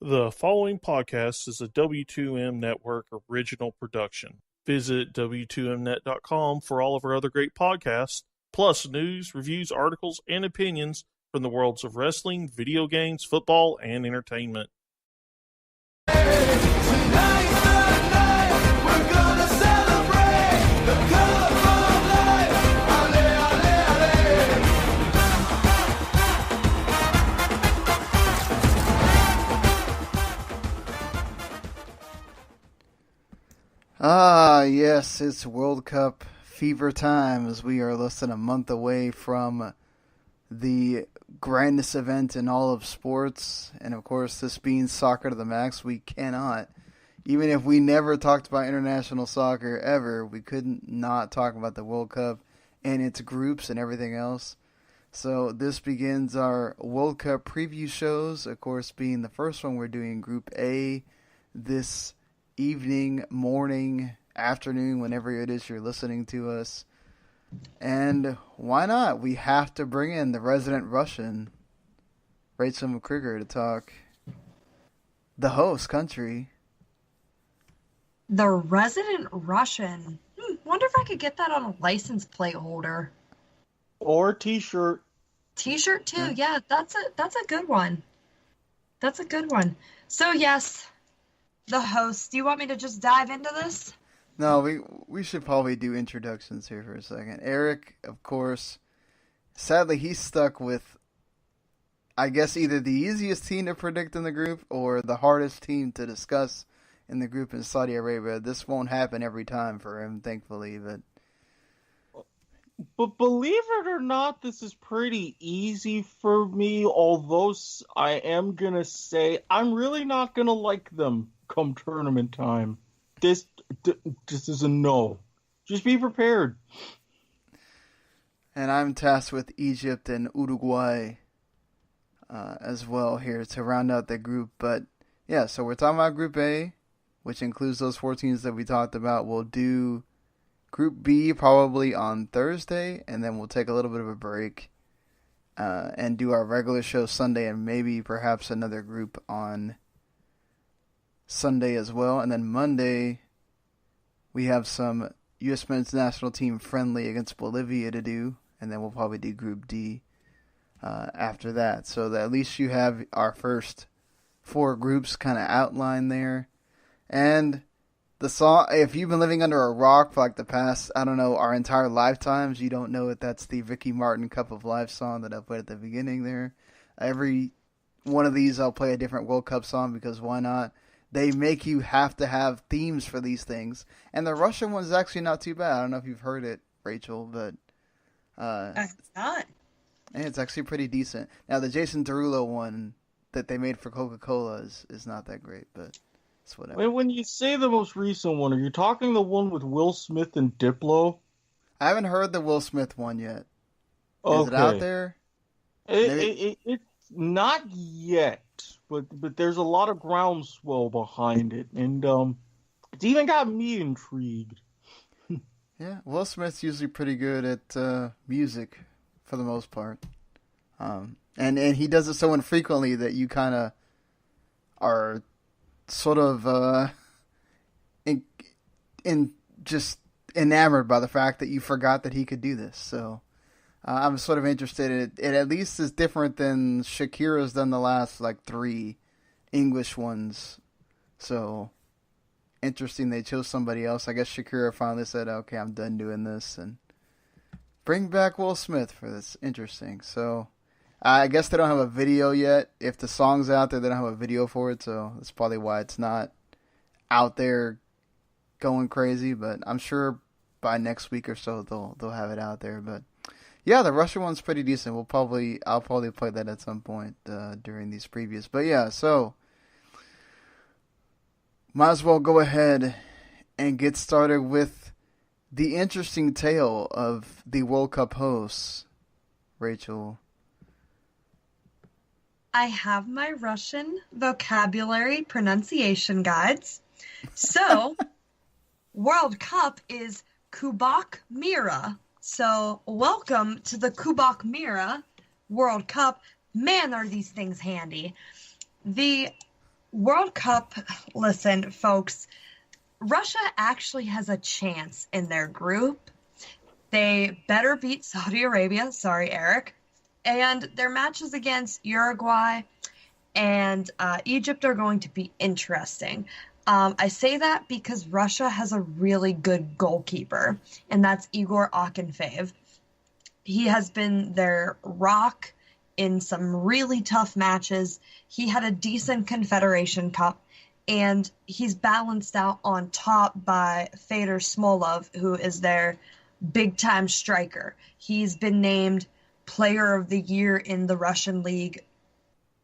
The following podcast is a W2M Network original production. Visit W2Mnet.com for all of our other great podcasts, plus news, reviews, articles, and opinions from the worlds of wrestling, video games, football, and entertainment. Yes, it's World Cup fever time as we are less than a month away from the grandest event in all of sports. And of course, this being soccer to the max, we cannot, even if we never talked about international soccer ever, we couldn't not talk about the World Cup and its groups and everything else. So this begins our World Cup preview shows, of course, being the first one we're doing Group A this evening, morning, afternoon, whenever it is you're listening to us. And why not? We have to bring in the resident Russian, Rachael McKriger, to talk the host country. The resident Russian. Wonder if I could get that on a license plate holder. Or t-shirt. T-shirt too, yeah, that's a good one. That's a good one. So yes, the host. Do you want me to just dive into this? No, we should probably do introductions here for a second. Erik, of course, sadly he's stuck with, I guess, either the easiest team to predict in the group or the hardest team to discuss in the group in Saudi Arabia. This won't happen every time for him, thankfully, But believe it or not, this is pretty easy for me, although I am going to say I'm really not going to like them come tournament time. This is a no. Just be prepared. And I'm tasked with Egypt and Uruguay as well here to round out the group. But yeah, so we're talking about Group A, which includes those 4 teams that we talked about. We'll do Group B probably on Thursday, and then we'll take a little bit of a break and do our regular show Sunday, and maybe perhaps another group on Sunday as well. And then Monday, we have some U.S. men's national team friendly against Bolivia to do, and then we'll probably do Group D after that. So that at least you have our first 4 groups kind of outlined there. And the song, if you've been living under a rock for like the past, I don't know, our entire lifetimes, you don't know that that's the Ricky Martin Cup of Life song that I played at the beginning there. Every one of these I'll play a different World Cup song because why not? They make you have to have themes for these things. And the Russian one is actually not too bad. I don't know if you've heard it, Rachel, but It's not. it's actually pretty decent. Now, the Jason Derulo one that they made for Coca-Cola is not that great, but it's whatever. When you say the most recent one, are you talking the one with Will Smith and Diplo? I haven't heard the Will Smith one yet. Okay. Is it out there? It's not yet, but there's a lot of groundswell behind it, and it's even got me intrigued. Yeah, Will Smith's usually pretty good at music for the most part. And he does it so infrequently that you kind of are sort of in just enamored by the fact that you forgot that he could do this. So I'm sort of interested in it. It at least is different than Shakira's done the last like 3 English ones. So interesting they chose somebody else. I guess Shakira finally said, okay, I'm done doing this and bring back Will Smith for this. Interesting. So I guess they don't have a video yet. If the song's out there, they don't have a video for it. So that's probably why it's not out there going crazy. But I'm sure by next week or so they'll have it out there. But yeah, the Russian one's pretty decent. I'll probably play that at some point during these previews. But yeah, so might as well go ahead and get started with the interesting tale of the World Cup hosts. Rachel. I have my Russian vocabulary pronunciation guides. So, World Cup is Kubok Mira. So, welcome to the Kubok Mira World Cup. Man, are these things handy. The World Cup, listen, folks, Russia actually has a chance in their group. They better beat Saudi Arabia. Sorry, Erik. And their matches against Uruguay and Egypt are going to be interesting. I say that because Russia has a really good goalkeeper, and that's Igor Akinfeev. He has been their rock in some really tough matches. He had a decent Confederation Cup, and he's balanced out on top by Fedor Smolov, who is their big-time striker. He's been named Player of the Year in the Russian League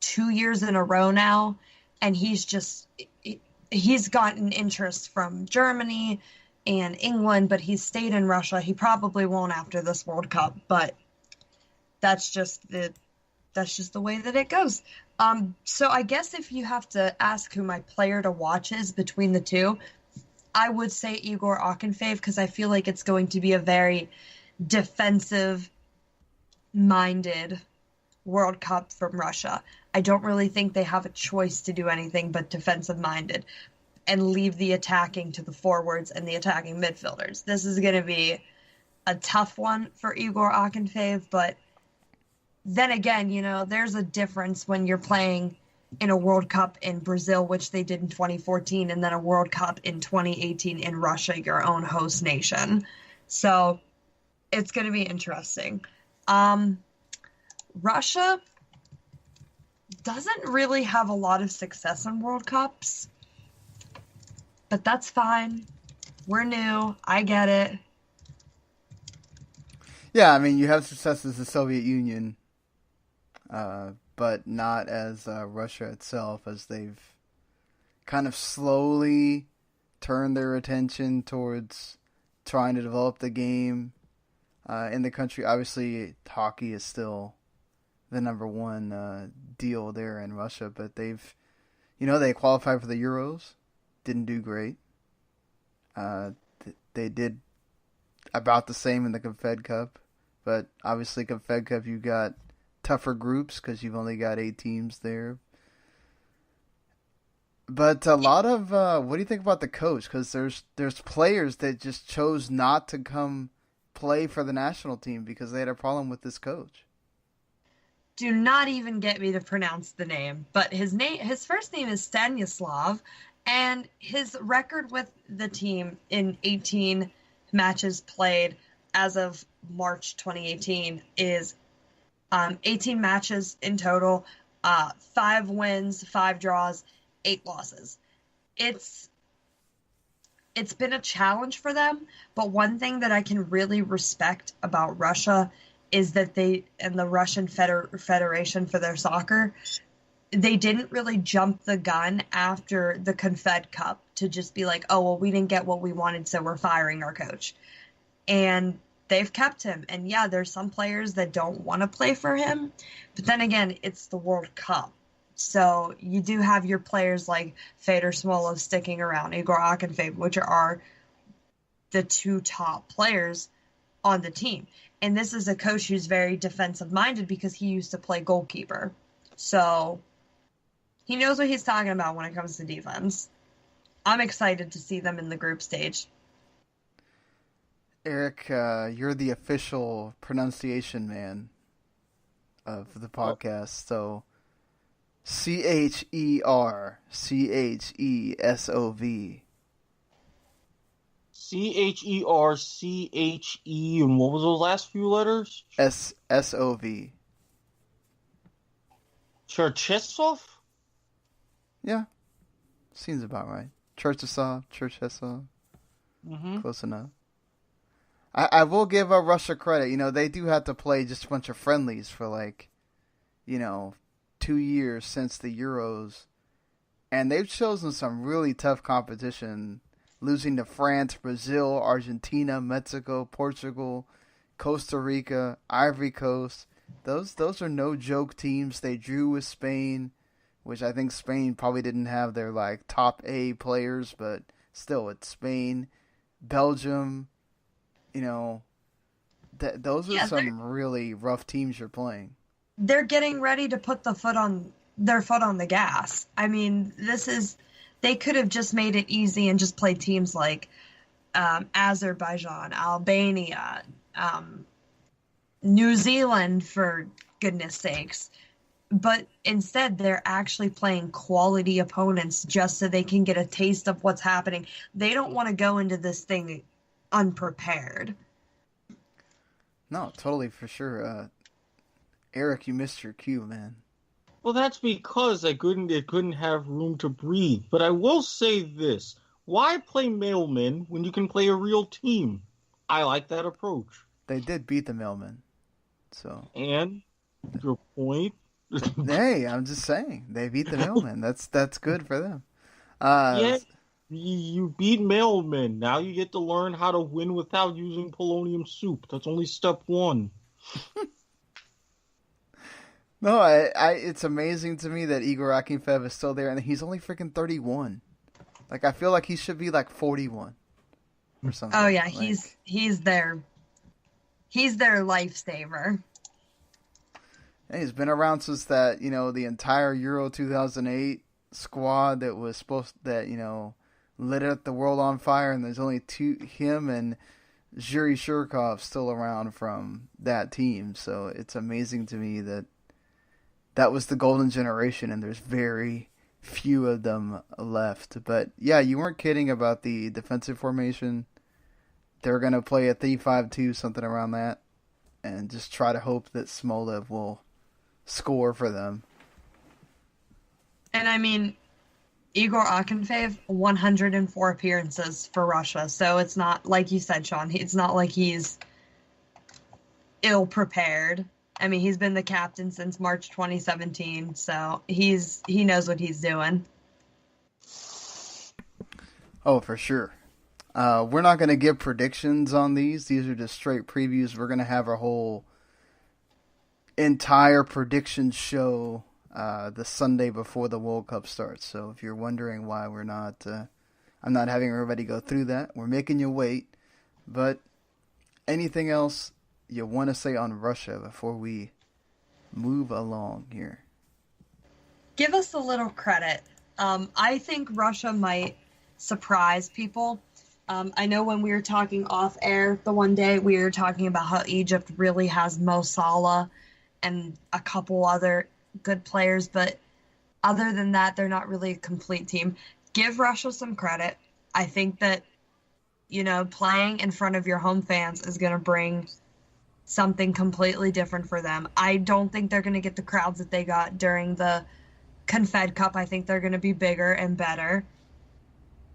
2 years in a row now, and he's gotten interest from Germany and England, but he's stayed in Russia. He probably won't after this World Cup, but that's just the way that it goes. So I guess if you have to ask who my player to watch is between the two, I would say Igor Akinfeev, because I feel like it's going to be a very defensive-minded World Cup from Russia. I don't really think they have a choice to do anything but defensive-minded and leave the attacking to the forwards and the attacking midfielders. This is going to be a tough one for Igor Akinfeev, but then again, there's a difference when you're playing in a World Cup in Brazil, which they did in 2014, and then a World Cup in 2018 in Russia, your own host nation. So it's going to be interesting. Russia doesn't really have a lot of success in World Cups, but that's fine. We're new. I get it. Yeah, I mean, you have success as the Soviet Union, but not as Russia itself, as they've kind of slowly turned their attention towards trying to develop the game in the country. Obviously, hockey is still the number one deal there in Russia, but they've, they qualified for the Euros, didn't do great. They did about the same in the Confed Cup, but obviously Confed Cup you got tougher groups because you've only got 8 teams there. But a lot of what do you think about the coach? Because there's players that just chose not to come play for the national team because they had a problem with this coach. Do not even get me to pronounce the name, but his first name is Stanislav, and his record with the team in 18 matches played as of March 2018 is 18 matches in total, 5 wins, 5 draws, 8 losses. It's been a challenge for them, but one thing that I can really respect about Russia is that they, and the Russian Federation for their soccer, they didn't really jump the gun after the Confed Cup to just be like, oh, well, we didn't get what we wanted, so we're firing our coach. And they've kept him. And yeah, there's some players that don't want to play for him, but then again, it's the World Cup. So you do have your players like Fedor Smolov sticking around, Igor Akinfeev, which are the 2 top players on the team. And this is a coach who's very defensive-minded because he used to play goalkeeper. So he knows what he's talking about when it comes to defense. I'm excited to see them in the group stage. Erik, you're the official pronunciation man of the podcast. So CHERCHESOV. CHERCHE, and what was those last few letters? SOV. Cherchesov? Yeah, seems about right. Cherchesov. Mm-hmm. Close enough. I will give Russia credit. They do have to play just a bunch of friendlies for 2 years since the Euros, and they've chosen some really tough competition, losing to France, Brazil, Argentina, Mexico, Portugal, Costa Rica, Ivory Coast. Those are no joke teams. They drew with Spain, which I think Spain probably didn't have their top A players, but still, it's Spain, Belgium. Those are some really rough teams you're playing. They're getting ready to put the foot on their foot on the gas. I mean, they could have just made it easy and just played teams like Azerbaijan, Albania, New Zealand, for goodness sakes. But instead, they're actually playing quality opponents just so they can get a taste of what's happening. They don't want to go into this thing unprepared. No, totally, for sure. Erik, you missed your cue, man. Well, that's because it couldn't have room to breathe. But I will say this. Why play mailmen when you can play a real team? I like that approach. They did beat the mailmen. So. And your point? Hey, I'm just saying. They beat the mailmen. That's good for them. Yeah, you beat mailmen. Now you get to learn how to win without using polonium soup. That's only step 1. No, it's amazing to me that Igor Akinfev is still there, and he's only freaking 31. Like, I feel like he should be like 41 or something. Oh yeah, he's their lifesaver. And he's been around since that, the entire Euro 2008 squad that was lit up the world on fire, and there's only him and Yuri Shurkov still around from that team. So it's amazing to me that was the golden generation, and there's very few of them left. But yeah, you weren't kidding about the defensive formation. They're going to play a 3-5-2, something around that, and just try to hope that Smolev will score for them. And I mean, Igor Akinfev, 104 appearances for Russia. So it's not, like you said, Sean, it's not like he's ill-prepared. I mean, he's been the captain since March 2017, so he knows what he's doing. Oh, for sure. We're not going to give predictions on these. These are just straight previews. We're going to have our whole entire prediction show the Sunday before the World Cup starts. So if you're wondering why I'm not having everybody go through that, we're making you wait. But anything else you want to say on Russia before we move along here? Give us a little credit. I think Russia might surprise people. I know when we were talking off air the one day, we were talking about how Egypt really has Mo Salah and a couple other good players, but other than that, they're not really a complete team. Give Russia some credit. I think that, playing in front of your home fans is going to bring something completely different for them. I don't think they're going to get the crowds that they got during the Confed Cup. I think they're going to be bigger and better.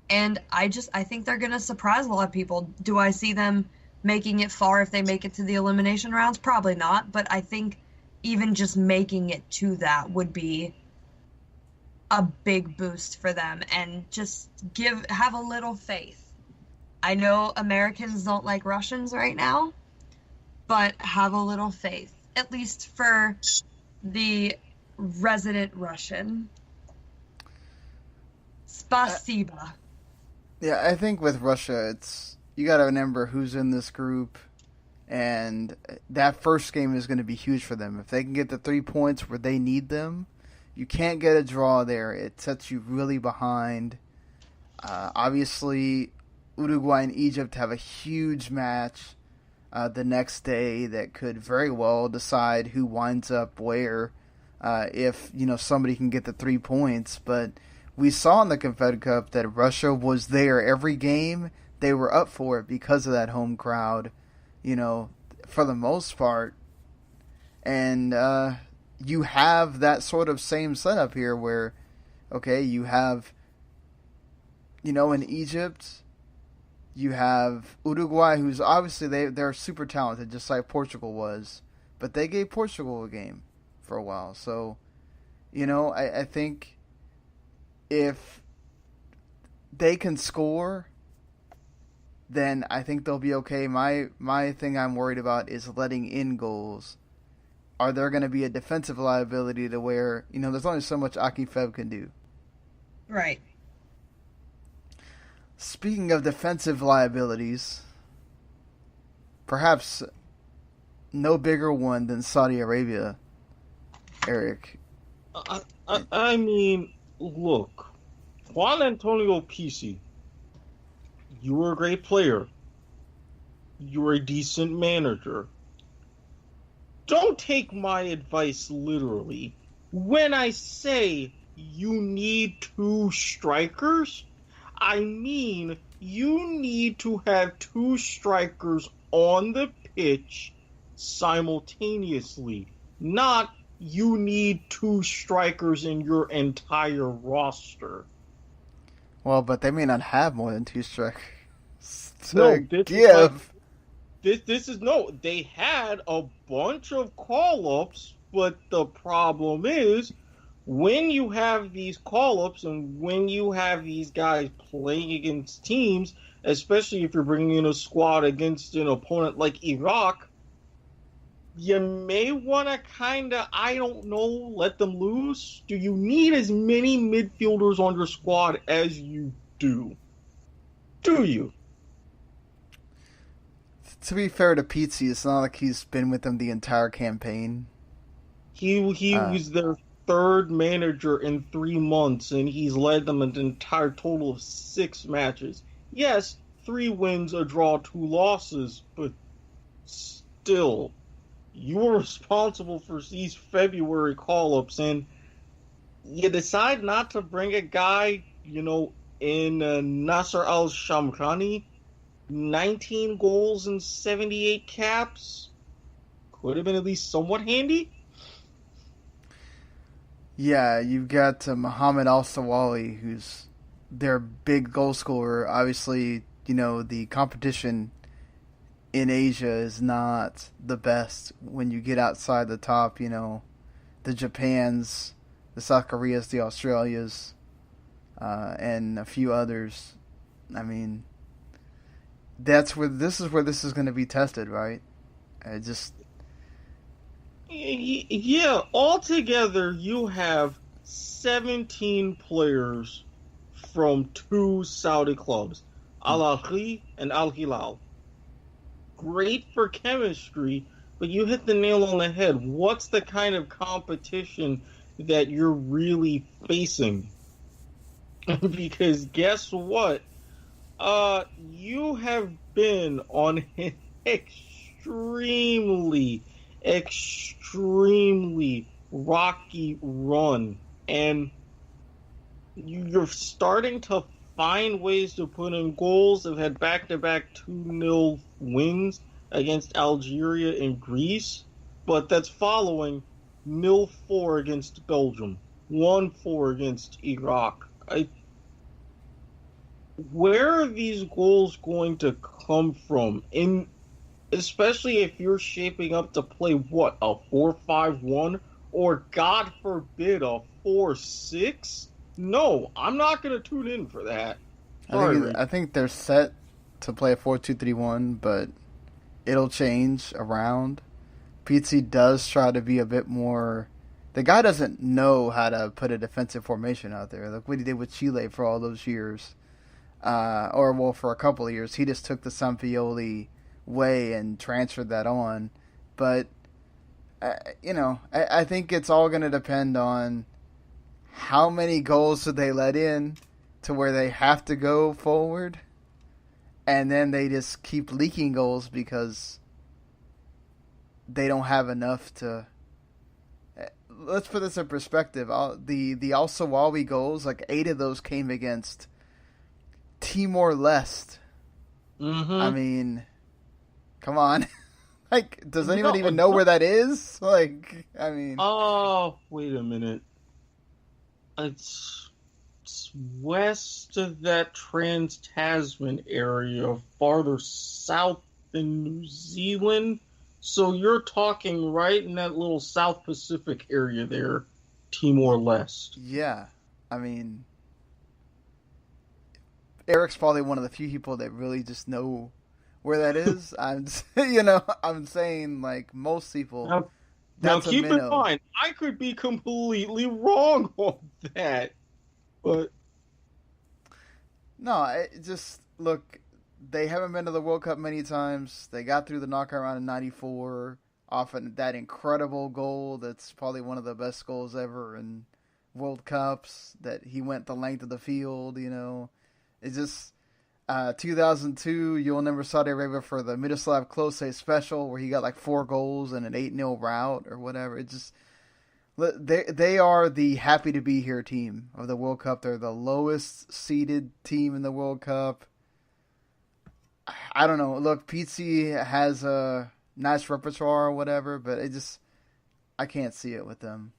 And I think they're going to surprise a lot of people. Do I see them making it far if they make it to the elimination rounds? Probably not. But I think even just making it to that would be a big boost for them. And just have a little faith. I know Americans don't like Russians right now, but have a little faith, at least for the resident Russian. Spasiba. Yeah, I think with Russia, you got to remember who's in this group, and that first game is going to be huge for them. If they can get the 3 points where they need them, you can't get a draw there. It sets you really behind. Obviously, Uruguay and Egypt have a huge match the next day that could very well decide who winds up where if somebody can get the 3 points. But we saw in the Confed Cup that Russia was there every game. They were up for it because of that home crowd, for the most part. And you have that sort of same setup here where, okay, you have, in Egypt, you have Uruguay, who's obviously they're super talented, just like Portugal was. But they gave Portugal a game for a while. So, I think if they can score, then I think they'll be okay. My thing I'm worried about is letting in goals. Are there going to be a defensive liability to where, there's only so much Akinfev can do? Right. Speaking of defensive liabilities, perhaps no bigger one than Saudi Arabia, Erik. I mean, look, Juan Antonio Pizzi, you were a great player. You were a decent manager. Don't take my advice literally. When I say you need two strikers, I mean you need to have two strikers on the pitch simultaneously, not you need two strikers in your entire roster. Well, but they may not have more than two strikers No, to this is like give. this is no. They had a bunch of call ups, but the problem is when you have these call ups and when you have these guys playing against teams, especially if you're bringing in a squad against an opponent like Iraq, you may want to kind of, I don't know, let them loose. Do you need as many midfielders on your squad as you do? Do you? To be fair to Pizzi, it's not like he's been with them the entire campaign. He was their third manager in 3 months, and he's led them an entire total of 6 matches. Yes, 3 wins, a draw, 2 losses, but still, you were responsible for these February call-ups, and you decide not to bring a guy, in Nasser Al-Shamrani, 19 goals and 78 caps. Could have been at least somewhat handy. Yeah, you've got Mohamed Al-Sawali, who's their big goal scorer. Obviously, the competition in Asia is not the best when you get outside the top, the Japans, the South Koreas, the Australias, and a few others. I mean, this is where this is going to be tested, right? Yeah, altogether you have 17 players from 2 Saudi clubs, Al Ahly and Al Hilal. Great for chemistry, but you hit the nail on the head. What's the kind of competition that you're really facing? Because guess what? You have been on an extremely rocky run, and you're starting to find ways to put in goals. They've had back-to-back 2-0 wins against Algeria and Greece, but that's following 0-4 against Belgium, 1-4 against Iraq. Where are these goals going to come from? Especially if you're shaping up to play, what, a 4-5-1? Or, God forbid, a 4-6? No, I'm not going to tune in for that. I think they're set to play a 4-2-3-1, but it'll change around. Pizzi does try to be a bit more... The guy doesn't know how to put a defensive formation out there. Look what he did with Chile for all those years. For a couple of years. He just took the Sampioli way and transferred that on. But, I think it's all going to depend on how many goals did they let in to where they have to go forward. And then they just keep leaking goals because they don't have enough to... Let's put this in perspective. The Al-Sawawi goals, like 8 of those came against Timor-Leste. Mm-hmm. I mean, come on. Does anyone even know where that is? Oh, wait a minute. It's west of that Trans-Tasman area, farther south than New Zealand. So you're talking right in that little South Pacific area there, Timor-Leste. Yeah. I mean, Eric's probably one of the few people that really just know where that is. I'm saying, like, most people. Now keep in mind, I could be completely wrong on that. But no, look, they haven't been to the World Cup many times. They got through the knockout round in '94, often that incredible goal that's probably one of the best goals ever in World Cups that he went the length of the field. It's just 2002. You'll never Saudi Arabia for the Miroslav Klose special where he got like 4 goals and an 8-0 rout or whatever. It just they are the happy to be here team of the World Cup. They're the lowest seeded team in the World Cup. I don't know. Look, Pizzi has a nice repertoire or whatever, but I can't see it with them.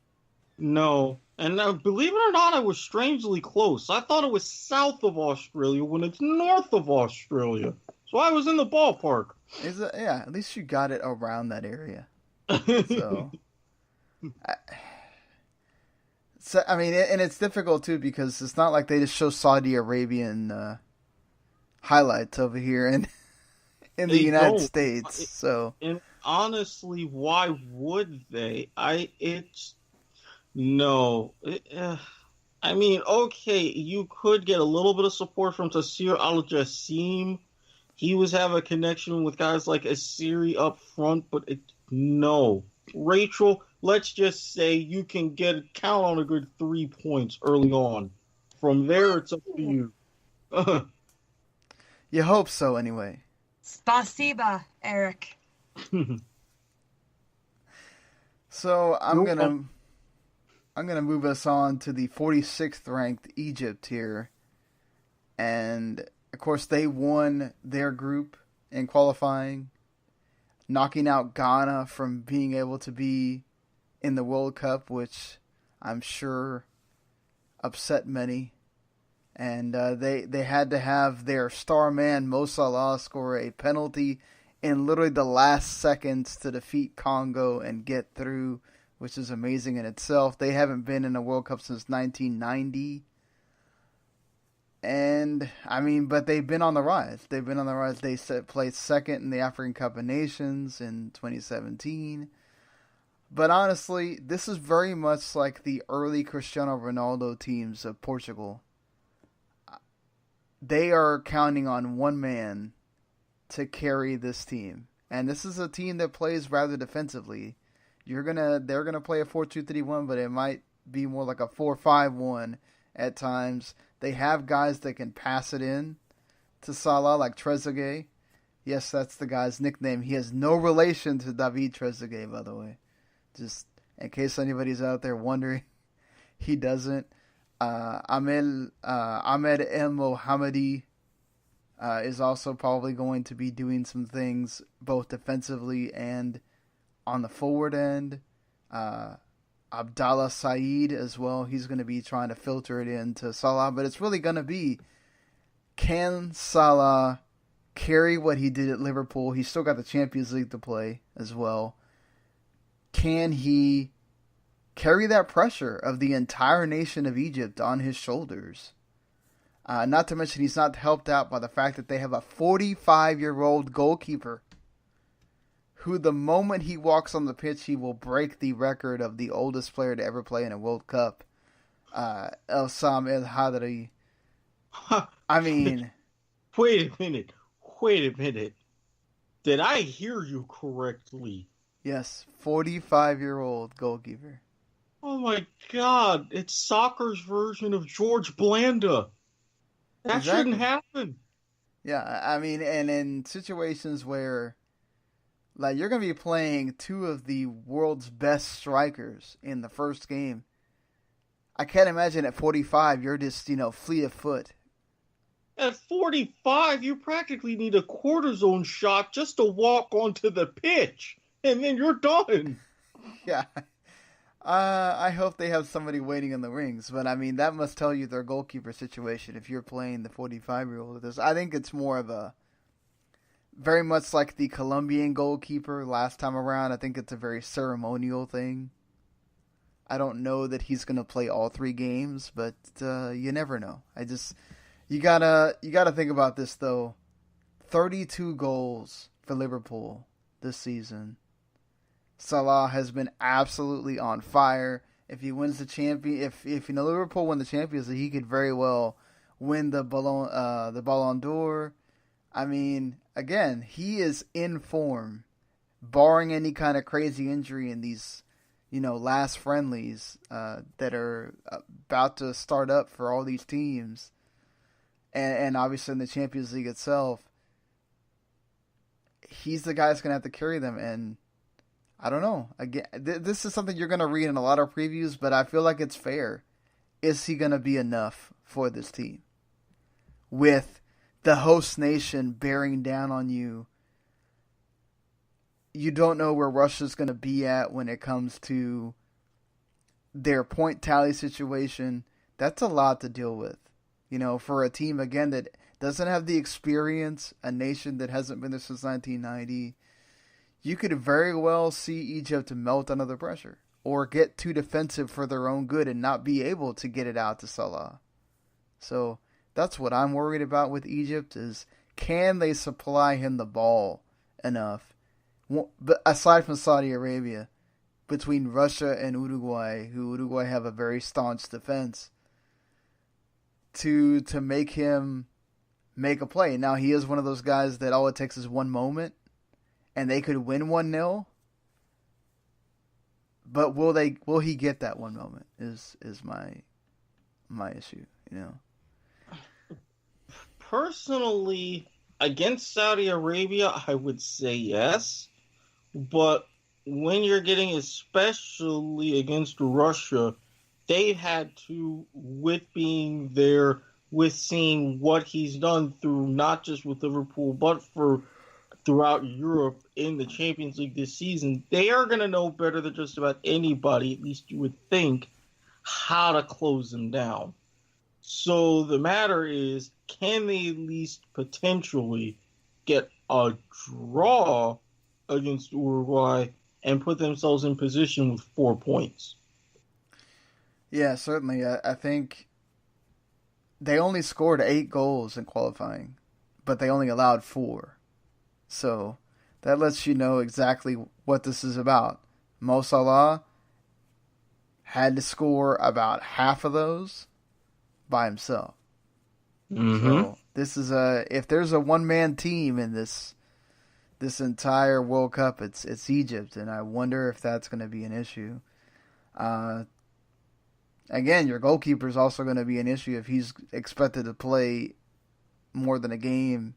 No. And believe it or not, I was strangely close. I thought it was south of Australia when it's north of Australia. So I was in the ballpark. Yeah, at least you got it around that area. So, I mean, and it's difficult too because it's not like they just show Saudi Arabian highlights over here in the United States. So, and honestly, why would they? No. I mean, okay, you could get a little bit of support from Tassir Al-Jassim. He was having a connection with guys like Asiri up front, but no. Rachel, let's just say you can count on a good 3 points early on. From there, it's up to you. You hope so, anyway. Spasiba, Erik. So I'm gonna move us on to the 46th ranked Egypt here, and of course they won their group in qualifying, knocking out Ghana from being able to be in the World Cup, which I'm sure upset many. And they had to have their star man Mo Salah score a penalty in literally the last seconds to defeat Congo and get through, which is amazing in itself. They haven't been in a World Cup since 1990. And, I mean, but they've been on the rise. They placed second in the African Cup of Nations in 2017. But honestly, this is very much like the early Cristiano Ronaldo teams of Portugal. They are counting on one man to carry this team. And this is a team that plays rather defensively. They're gonna play a 4-2-3-1, but it might be more like a 4-5-1 at times. They have guys that can pass it in to Salah, like Trezeguet. Yes, that's the guy's nickname. He has no relation to David Trezeguet, by the way. Just in case anybody's out there wondering, he doesn't. Ahmed El Mohammadi is also probably going to be doing some things both defensively and on the forward end. Abdallah Saeed as well. He's going to be trying to filter it into Salah, but it's really going to be, can Salah carry what he did at Liverpool? He's still got the Champions League to play as well. Can he carry that pressure of the entire nation of Egypt on his shoulders? Not to mention he's not helped out by the fact that they have a 45-year-old goalkeeper who, the moment he walks on the pitch, he will break the record of the oldest player to ever play in a World Cup, Elsam El Hadri. I mean... Wait a minute. Did I hear you correctly? Yes, 45-year-old goalkeeper. Oh my God, it's soccer's version of George Blanda. That shouldn't happen. Yeah, I mean, and in situations where, like, you're going to be playing two of the world's best strikers in the first game, I can't imagine at 45 you're just, fleet of foot. At 45, you practically need a cortisone shot just to walk onto the pitch, and then you're done. Yeah. I hope they have somebody waiting in the rings, but I mean, that must tell you their goalkeeper situation if you're playing the 45-year-old. I think it's more of a, very much like the Colombian goalkeeper last time around. I think it's a very ceremonial thing. I don't know that he's going to play all 3 games, but you never know. You gotta think about this though. 32 goals for Liverpool this season. Salah has been absolutely on fire. If he wins the if Liverpool win the Champions League, he could very well win the Ballon d'Or. I mean, again, he is in form, barring any kind of crazy injury in these, last friendlies that are about to start up for all these teams, and obviously in the Champions League itself, he's the guy that's going to have to carry them. And I don't know. Again, this is something you're going to read in a lot of previews, but I feel like it's fair. Is he going to be enough for this team? With the host nation bearing down on you, you don't know where Russia's going to be at when it comes to their point tally situation. That's a lot to deal with. For a team, again, that doesn't have the experience, a nation that hasn't been there since 1990, you could very well see Egypt melt under the pressure or get too defensive for their own good and not be able to get it out to Salah. So that's what I'm worried about with Egypt is, can they supply him the ball enough? But aside from Saudi Arabia, between Russia and Uruguay, who Uruguay have a very staunch defense, to make him make a play. Now, he is one of those guys that all it takes is one moment, and they could win 1-0. But will he get that one moment is my issue, Personally, against Saudi Arabia, I would say yes. But when you're getting, especially against Russia, they've had to, with being there, with seeing what he's done through not just with Liverpool, but throughout Europe in the Champions League this season, they are going to know better than just about anybody, at least you would think, how to close him down. So the matter is, can they at least potentially get a draw against Uruguay and put themselves in position with 4 points? Yeah, certainly. I think they only scored 8 goals in qualifying, but they only allowed 4. So that lets you know exactly what this is about. Mo Salah had to score about half of those by himself. Mm-hmm. So this is if there's a one-man team in this entire World Cup, it's Egypt, and I wonder if that's going to be an issue. Again, your goalkeeper is also going to be an issue if he's expected to play more than a game.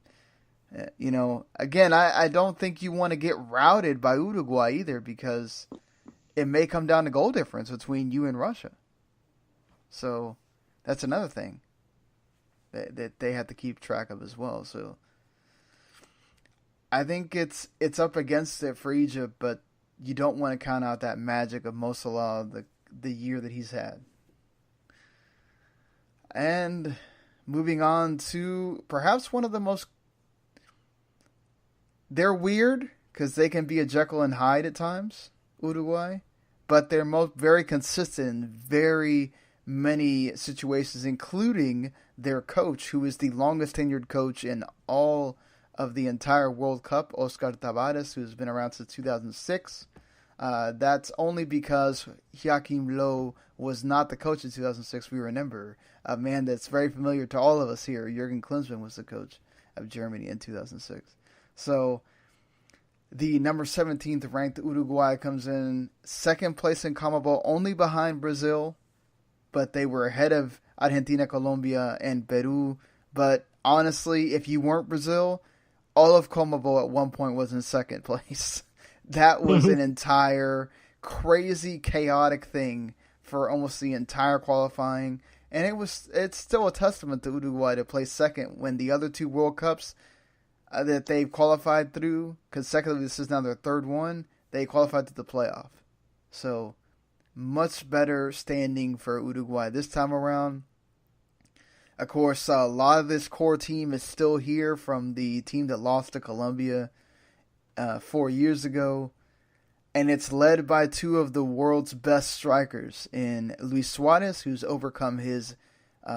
Again, I don't think you want to get routed by Uruguay either, because it may come down to goal difference between you and Russia. So that's another thing that they have to keep track of as well. So I think it's up against it for Egypt, but you don't want to count out that magic of Mo Salah, the year that he's had. And moving on to perhaps one of the most... They're weird because they can be a Jekyll and Hyde at times, Uruguay, but they're very consistent in very many situations, including their coach, who is the longest tenured coach in all of the entire World Cup, Oscar Tabarez, who's been around since 2006. That's only because Joachim Low was not the coach in 2006. We remember a man that's very familiar to all of us here. Jurgen Klinsmann was the coach of Germany in 2006. So the number 17th ranked Uruguay comes in second place in CONMEBOL, only behind Brazil, but they were ahead of Argentina, Colombia, and Peru. But honestly, if you weren't Brazil, all of CONMEBOL at one point was in second place. That was an entire crazy, chaotic thing for almost the entire qualifying. And it's still a testament to Uruguay to play second when the other 2 World Cups that they've qualified through consecutively, this is now their third one, they qualified to the playoff. So much better standing for Uruguay this time around. Of course, a lot of this core team is still here from the team that lost to Colombia 4 years ago. And it's led by 2 of the world's best strikers in Luis Suarez, who's overcome his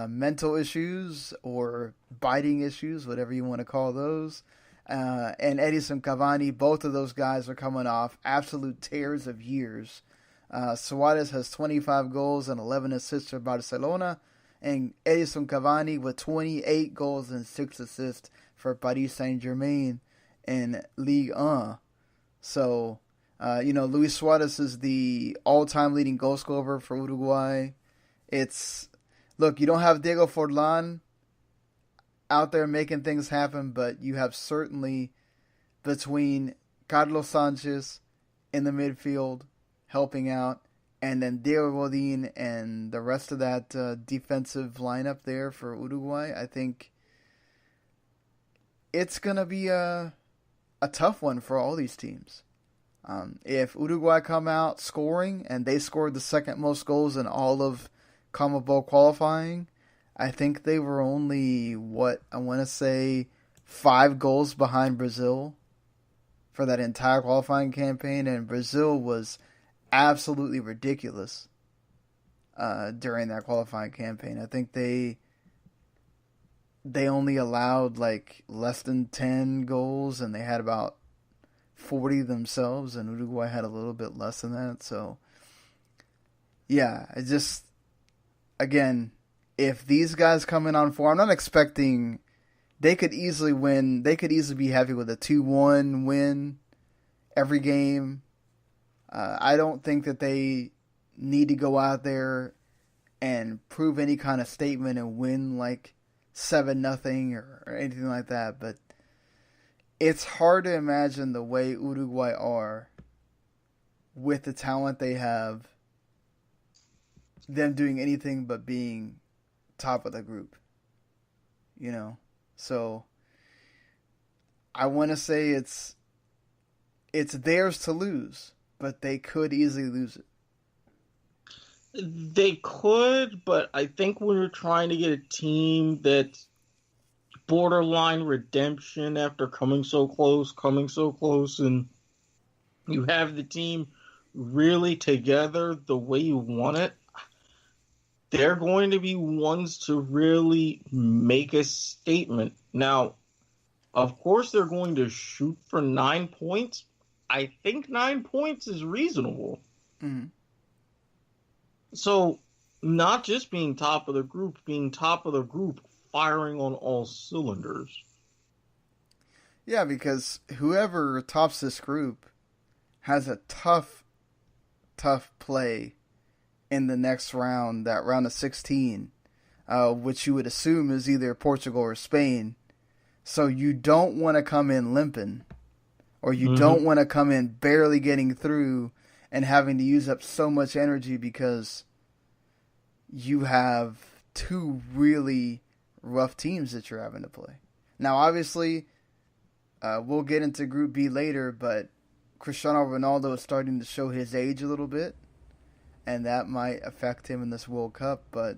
mental issues or biting issues, whatever you want to call those, and Edison Cavani. Both of those guys are coming off absolute tears of years. Suarez has 25 goals and 11 assists for Barcelona, and Edison Cavani with 28 goals and 6 assists for Paris Saint-Germain in Ligue 1. So Luis Suarez is the all-time leading goal scorer for Uruguay. Look, you don't have Diego Forlan out there making things happen, but you have certainly between Carlos Sanchez in the midfield helping out, and then Diego Godin and the rest of that defensive lineup there for Uruguay. I think it's going to be a tough one for all these teams. If Uruguay come out scoring, and they scored the second most goals in all of CONMEBOL qualifying, I think they were only, 5 goals behind Brazil for that entire qualifying campaign, and Brazil was absolutely ridiculous during that qualifying campaign. I think they only allowed like less than 10 goals, and they had about 40 themselves, and Uruguay had a little bit less than that. So yeah, again, if these guys come in on form, I'm not expecting. They could easily win. They could easily be happy with a 2-1 win every game. I don't think that they need to go out there and prove any kind of statement and win like 7-0 or anything like that. But it's hard to imagine the way Uruguay are with the talent they have, them doing anything but being top of the group. So I want to say it's theirs to lose, but they could easily lose it. They could, but I think when you're trying to get a team that's borderline redemption after coming so close, and you have the team really together the way you want it, they're going to be ones to really make a statement. Now, of course, they're going to shoot for 9 points. I think 9 points is reasonable. Mm-hmm. So, not just being top of the group, firing on all cylinders. Yeah, because whoever tops this group has a tough play in the next round, that round of 16, which you would assume is either Portugal or Spain. So you don't want to come in limping, or you don't want to come in barely getting through and having to use up so much energy because you have 2 really rough teams that you're having to play. Now, obviously, we'll get into Group B later, but Cristiano Ronaldo is starting to show his age a little bit, and that might affect him in this World Cup. But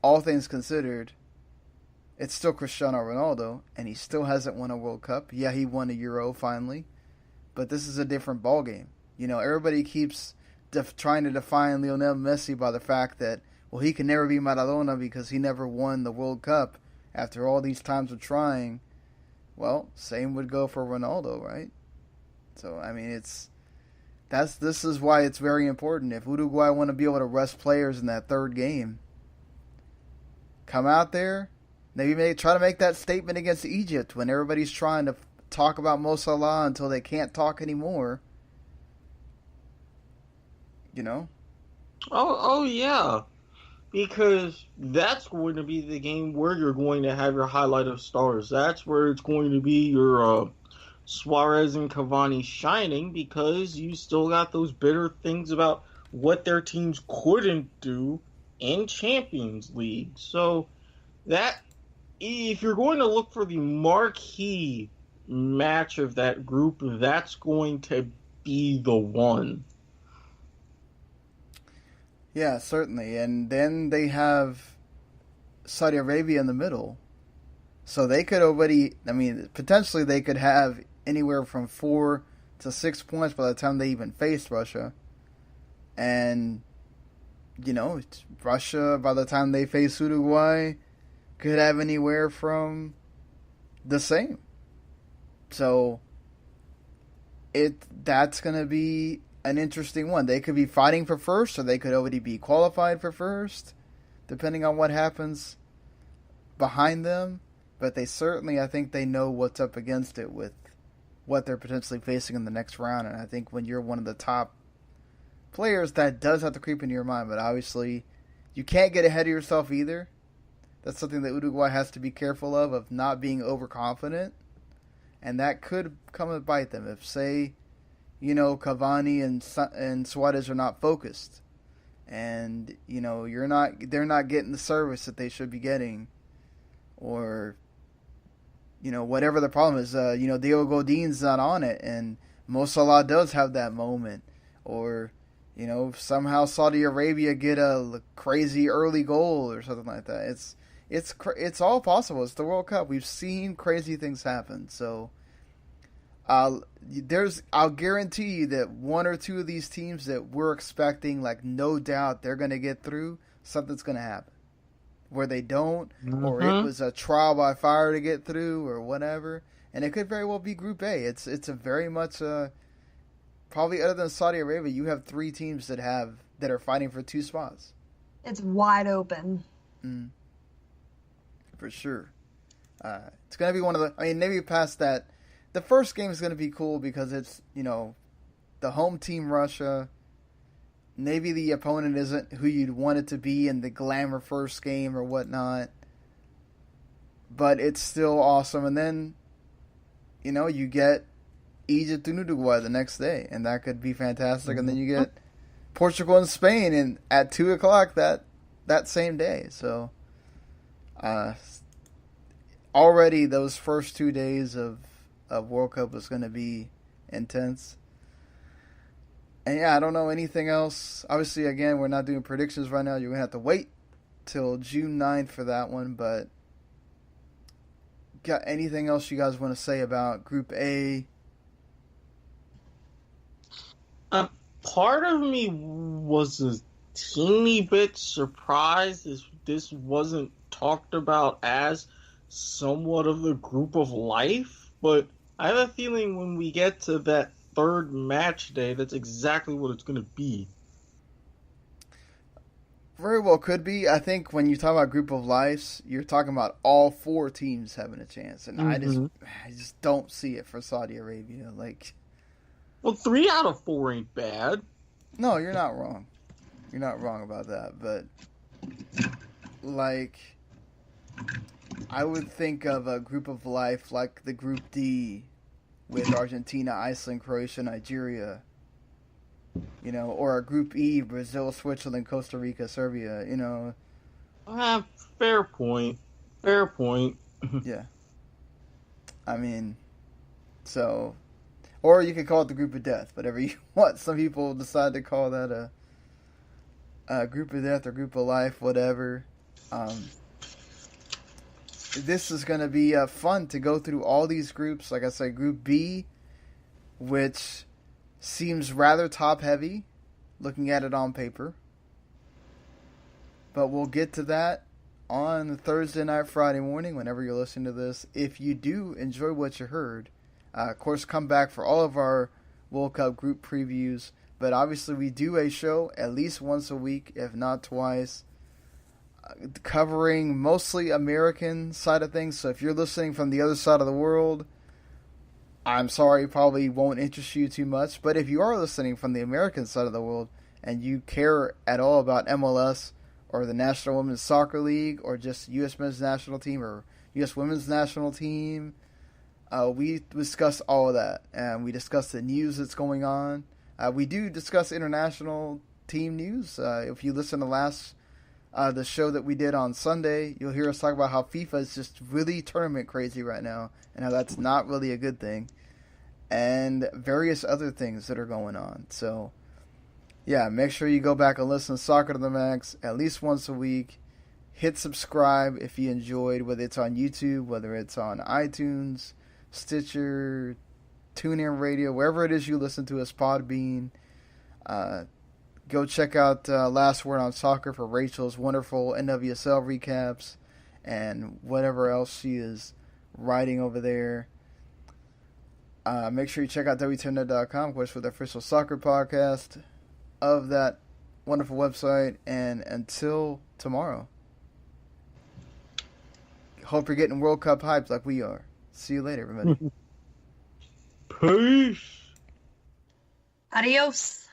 all things considered, it's still Cristiano Ronaldo, and he still hasn't won a World Cup. Yeah, he won a Euro finally, but this is a different ballgame. Everybody keeps trying to define Lionel Messi by the fact that, well, he can never be Maradona because he never won the World Cup after all these times of trying. Well, same would go for Ronaldo, right? So, I mean, this is why it's very important. If Uruguay want to be able to rest players in that third game, come out there, maybe try to make that statement against Egypt when everybody's trying to talk about Mo Salah until they can't talk anymore. Oh yeah, because that's going to be the game where you're going to have your highlight of stars. That's where it's going to be your Suarez and Cavani shining, because you still got those bitter things about what their teams couldn't do in Champions League. So that, if you're going to look for the marquee match of that group, that's going to be the one. Yeah, certainly. And then they have Saudi Arabia in the middle. So they could potentially they could have anywhere from 4 to 6 points by the time they even face Russia. And, Russia, by the time they face Uruguay, could have anywhere from the same. So that's going to be an interesting one. They could be fighting for first, or they could already be qualified for first, depending on what happens behind them. But they certainly, I think they know what's up against it with what they're potentially facing in the next round. And I think when you're one of the top players, that does have to creep into your mind. But obviously, you can't get ahead of yourself either. That's something that Uruguay has to be careful of not being overconfident. And that could come and bite them if, say, Cavani and Suarez are not focused. And, they're not getting the service that they should be getting. Or, whatever the problem is, Diego Godin's not on it. And Mo Salah does have that moment. Or, somehow Saudi Arabia get a crazy early goal or something like that. It's all possible. It's the World Cup. We've seen crazy things happen. So I'll guarantee you that one or two of these teams that we're expecting, like no doubt they're going to get through, something's going to happen. Where they don't, or it was a trial by fire to get through, or whatever. And it could very well be Group A. It's a very much probably other than Saudi Arabia, you have three teams that are fighting for 2 spots. It's wide open. For sure. It's going to be one of the... I mean, maybe past that, the first game is going to be cool because it's, the home team Russia. Maybe the opponent isn't who you'd want it to be in the glamour first game or whatnot. But it's still awesome. And then, you get Egypt and Uruguay the next day. And that could be fantastic. And then you get Portugal and Spain at 2 o'clock that same day. So... already those first 2 days of World Cup is going to be intense. And yeah, I don't know anything else. Obviously, again, we're not doing predictions right now. You're going to have to wait till June 9th for that one. But got anything else you guys want to say about Group A? Part of me was a teeny bit surprised this wasn't talked about as somewhat of the group of life, but I have a feeling when we get to that third match day, that's exactly what it's going to be. Very well could be. I think when you talk about group of lives, you're talking about all 4 teams having a chance, and I just don't see it for Saudi Arabia. Well, 3 out of 4 ain't bad. No, you're not wrong. You're not wrong about that, but I would think of a group of life like the Group D with Argentina, Iceland, Croatia, Nigeria, or a Group E, Brazil, Switzerland, Costa Rica, Serbia, Fair point. Yeah. I mean, so, or you could call it the Group of Death, whatever you want. Some people decide to call that a Group of Death or Group of Life, whatever. This is going to be fun to go through all these groups. Like I said, Group B, which seems rather top-heavy, looking at it on paper. But we'll get to that on Thursday night, Friday morning, whenever you're listening to this. If you do enjoy what you heard, of course, come back for all of our World Cup group previews. But obviously, we do a show at least once a week, if not twice, covering mostly American side of things. So if you're listening from the other side of the world, I'm sorry, probably won't interest you too much. But if you are listening from the American side of the world and you care at all about MLS or the National Women's Soccer League or just U.S. Men's National Team or U.S. Women's National Team, we discuss all of that. And we discuss the news that's going on. We do discuss international team news. If you listen to the show that we did on Sunday, you'll hear us talk about how FIFA is just really tournament crazy right now and how that's not really a good thing, and various other things that are going on. So, yeah, make sure you go back and listen to Soccer to the Max at least once a week. Hit subscribe if you enjoyed, whether it's on YouTube, whether it's on iTunes, Stitcher, TuneIn Radio, wherever it is you listen to us, Podbean. Go check out Last Word on Soccer for Rachel's wonderful NWSL recaps and whatever else she is writing over there. Make sure you check out W10net.com, of course, for the official soccer podcast of that wonderful website. And until tomorrow, hope you're getting World Cup hyped like we are. See you later, everybody. Peace. Adios.